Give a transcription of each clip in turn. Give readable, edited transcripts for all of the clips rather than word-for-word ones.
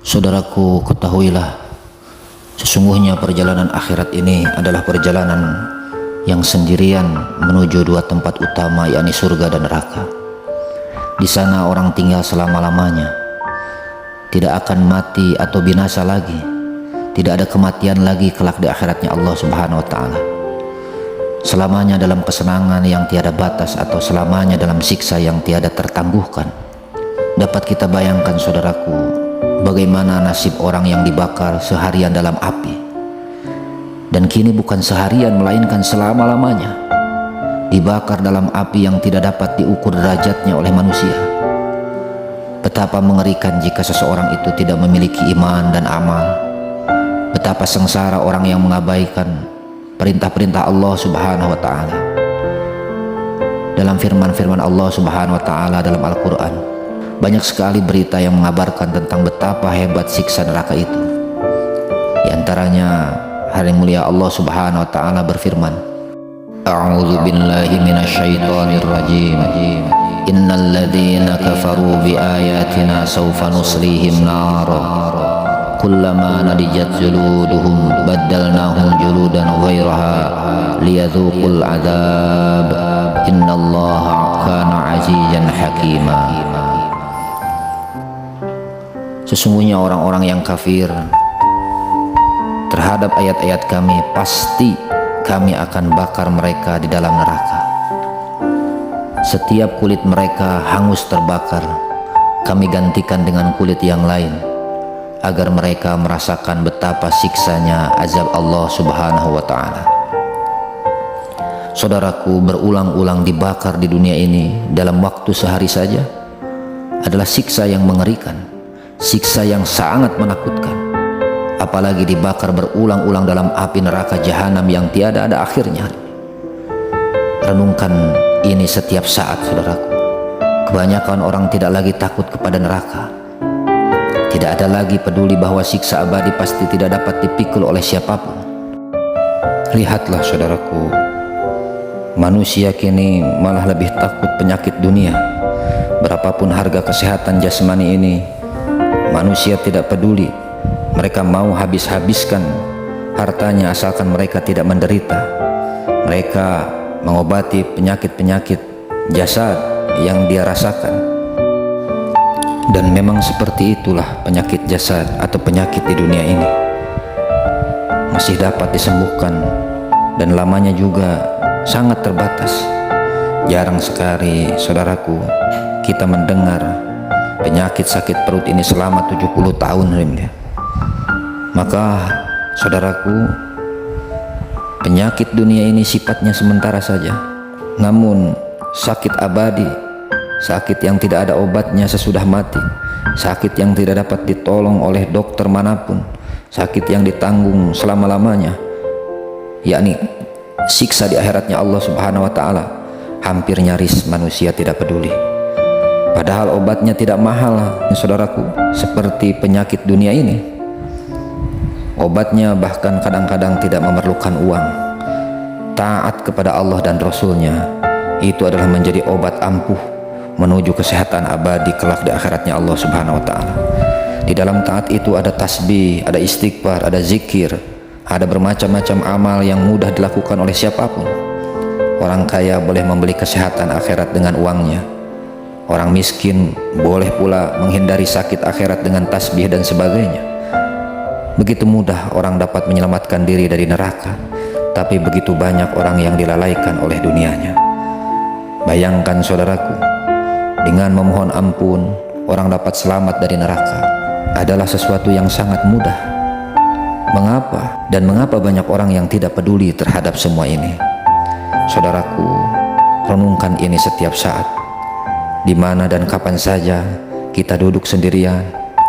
Saudaraku, ketahuilah, sesungguhnya perjalanan akhirat ini adalah perjalanan yang sendirian menuju dua tempat utama, yakni surga dan neraka. Di sana orang tinggal selama-lamanya, tidak akan mati atau binasa lagi, tidak ada kematian lagi kelak di akhiratnya Allah Subhanahu wa Ta'ala. Selamanya dalam kesenangan yang tiada batas atau selamanya dalam siksa yang tiada tertangguhkan. Dapat kita bayangkan, saudaraku, bagaimana nasib orang yang dibakar seharian dalam api, dan kini bukan seharian melainkan selama-lamanya dibakar dalam api yang tidak dapat diukur derajatnya oleh manusia. Betapa mengerikan jika seseorang itu tidak memiliki iman dan amal. Betapa sengsara orang yang mengabaikan perintah-perintah Allah Subhanahu wa Ta'ala. Dalam firman-firman Allah Subhanahu wa Ta'ala dalam Al-Quran, banyak sekali berita yang mengabarkan tentang betapa hebat siksa neraka itu. Di antaranya, hari mulia Allah Subhanahu wa Ta'ala berfirman, A'udzu billahi minasyaitonir rajim. Innal ladzina kafaru bi ayatina sawfa nuslihim nara kullama nadijat juluduhum baddalnahum juludan ghairaha liyadzuqul adzab innallaha kana azizan hakima. Sesungguhnya orang-orang yang kafir terhadap ayat-ayat kami, pasti kami akan bakar mereka di dalam neraka. Setiap kulit mereka hangus terbakar, kami gantikan dengan kulit yang lain, agar mereka merasakan betapa siksanya azab Allah Subhanahu wa Ta'ala. Saudaraku, berulang-ulang dibakar di dunia ini dalam waktu sehari saja adalah siksa yang mengerikan, siksa yang sangat menakutkan. Apalagi dibakar berulang-ulang dalam api neraka jahanam yang tiada ada akhirnya. Renungkan ini setiap saat, saudaraku. Kebanyakan orang tidak lagi takut kepada neraka, tidak ada lagi peduli bahwa siksa abadi pasti tidak dapat dipikul oleh siapapun. Lihatlah, saudaraku, manusia kini malah lebih takut penyakit dunia. Berapapun harga kesehatan jasmani ini, manusia tidak peduli. Mereka mau habis-habiskan hartanya asalkan mereka tidak menderita. Mereka mengobati penyakit-penyakit jasad yang dia rasakan. Dan memang seperti itulah penyakit jasad atau penyakit di dunia ini. Masih dapat disembuhkan dan lamanya juga sangat terbatas. Jarang sekali, saudaraku, kita mendengar penyakit sakit perut ini selama 70 tahun rimnya. Maka, saudaraku, penyakit dunia ini sifatnya sementara saja. Namun sakit abadi, sakit yang tidak ada obatnya sesudah mati, sakit yang tidak dapat ditolong oleh dokter manapun, sakit yang ditanggung selama-lamanya, yakni siksa di akhiratnya Allah Subhanahu wa Ta'ala, hampir nyaris manusia tidak peduli. Padahal obatnya tidak mahal, saudaraku, seperti penyakit dunia ini. Obatnya bahkan kadang-kadang tidak memerlukan uang. Taat kepada Allah dan Rasulnya, itu adalah menjadi obat ampuh menuju kesehatan abadi kelak di akhiratnya Allah Subhanahu wa Ta'ala. Di dalam taat itu ada tasbih, ada istighfar, ada zikir, ada bermacam-macam amal yang mudah dilakukan oleh siapapun. Orang kaya boleh membeli kesehatan akhirat dengan uangnya. Orang miskin boleh pula menghindari sakit akhirat dengan tasbih dan sebagainya. Begitu mudah orang dapat menyelamatkan diri dari neraka, tapi begitu banyak orang yang dilalaikan oleh dunianya. Bayangkan, saudaraku, dengan memohon ampun orang dapat selamat dari neraka adalah sesuatu yang sangat mudah. Mengapa? Dan mengapa banyak orang yang tidak peduli terhadap semua ini? Saudaraku, renungkan ini setiap saat, di mana dan kapan saja kita duduk sendirian,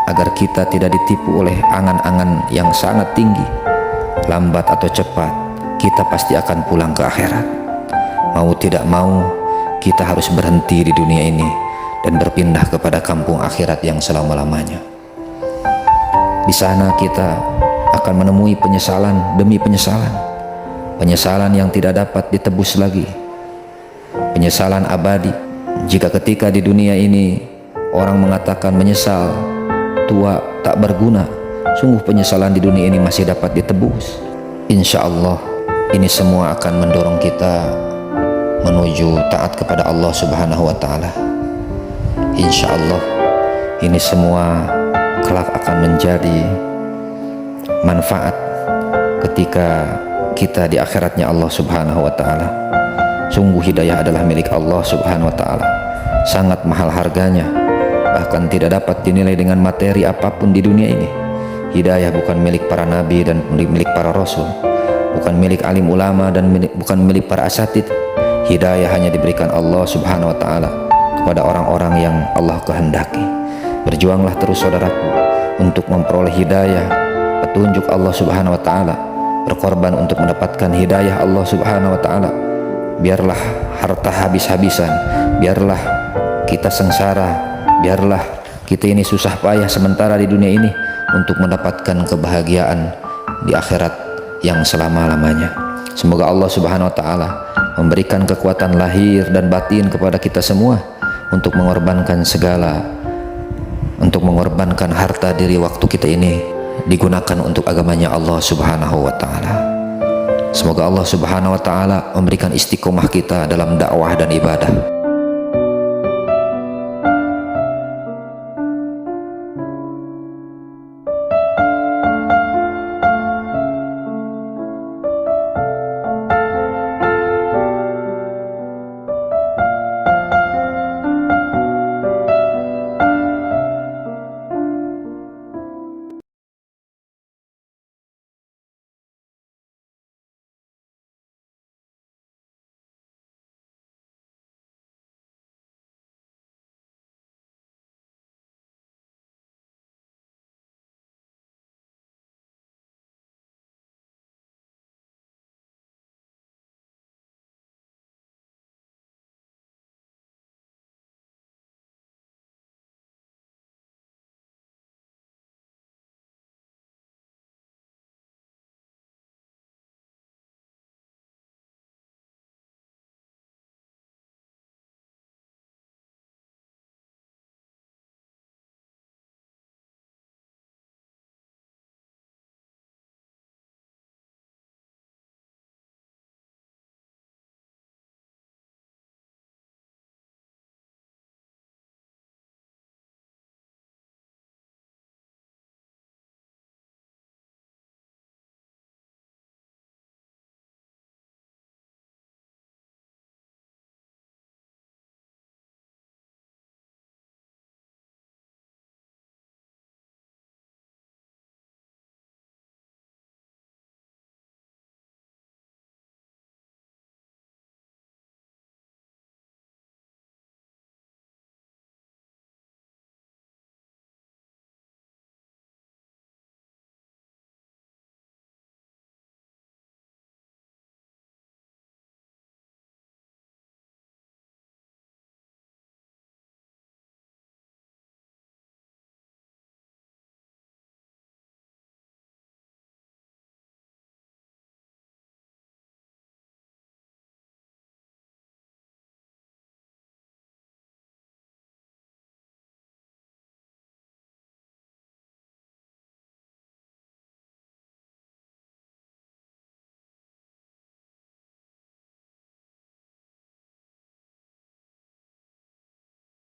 agar kita tidak ditipu oleh angan-angan yang sangat tinggi. Lambat atau cepat, kita pasti akan pulang ke akhirat. Mau tidak mau, kita harus berhenti di dunia ini dan berpindah kepada kampung akhirat yang selama-lamanya. Di sana kita akan menemui penyesalan demi penyesalan, penyesalan yang tidak dapat ditebus lagi, penyesalan abadi. Jika ketika di dunia ini orang mengatakan menyesal tua tak berguna, sungguh penyesalan di dunia ini masih dapat ditebus. Insya Allah ini semua akan mendorong kita menuju taat kepada Allah Subhanahu wa Ta'ala. Insya Allah ini semua kelak akan menjadi manfaat ketika kita di akhiratnya Allah Subhanahu wa Ta'ala. Sungguh hidayah adalah milik Allah Subhanahu wa Ta'ala, sangat mahal harganya, bahkan tidak dapat dinilai dengan materi apapun di dunia ini. Hidayah bukan milik para nabi dan milik para rasul, bukan milik alim ulama dan bukan milik para asatid. Hidayah hanya diberikan Allah Subhanahu wa Ta'ala kepada orang-orang yang Allah kehendaki. Berjuanglah terus saudaraku untuk memperoleh hidayah, petunjuk Allah Subhanahu wa Ta'ala. Berkorban untuk mendapatkan hidayah Allah Subhanahu wa Ta'ala. Biarlah harta habis-habisan, biarlah kita sengsara, biarlah kita ini susah payah sementara di dunia ini untuk mendapatkan kebahagiaan di akhirat yang selama-lamanya. Semoga Allah Subhanahu wa Ta'ala memberikan kekuatan lahir dan batin kepada kita semua untuk mengorbankan segala, untuk mengorbankan harta diri waktu kita ini digunakan untuk agamanya Allah Subhanahu wa Ta'ala. Semoga Allah Subhanahu wa Ta'ala memberikan istiqomah kita dalam dakwah dan ibadah.